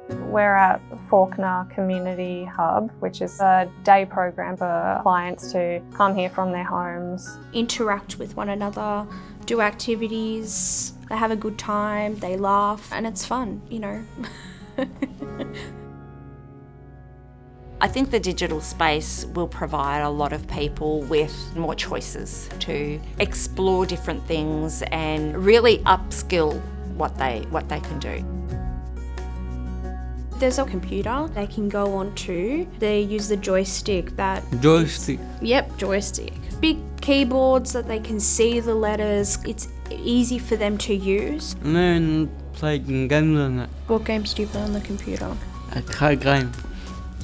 We're at Fawkner Community Hub, which is a day program for clients to come here from their homes. Interact with one another, do activities, they have a good time, they laugh, and it's fun, you know. I think the digital space will provide a lot of people with more choices to explore different things and really upskill what they can do. There's a computer they can go onto. They use the joystick that... Joystick. Yep, joystick. Big keyboards that they can see the letters. It's easy for them to use. And then play games on it. What games do you play on the computer? A card game.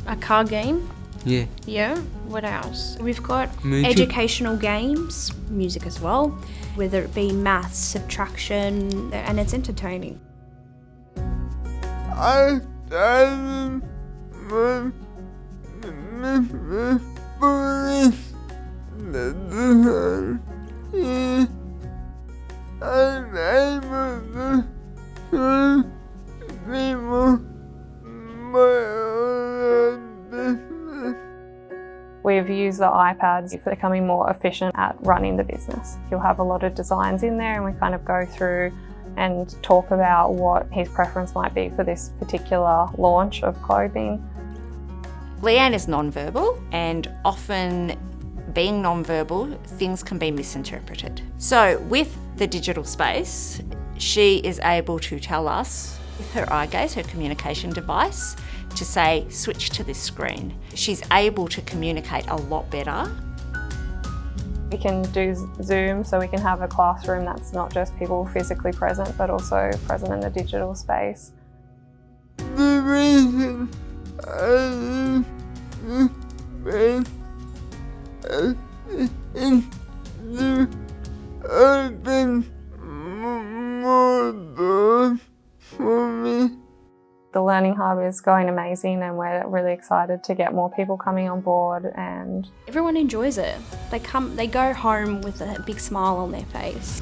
A card game? Yeah. Yeah? What else? We've got Music. educational games, music as well, whether it be maths, subtraction, and it's entertaining. I started with I'm able to people my own business. We've used the iPads for becoming more efficient at running the business. He'll have a lot of designs in there and we kind of go through and talk about what his preference might be for this particular launch of clothing. Leanne is non-verbal, and often being non-verbal, things can be misinterpreted. So with the digital space, she is able to tell us with her eye gaze, her communication device, to say, switch to this screen. She's able to communicate a lot better. We can do Zoom, so we can have a classroom that's not just people physically present, but also present in the digital space. The reason I use this space is to open more doors for me. The Learning Hub is going amazing and we're really excited to get more people coming on board, and Everyone enjoys it. They go home with a big smile on their face.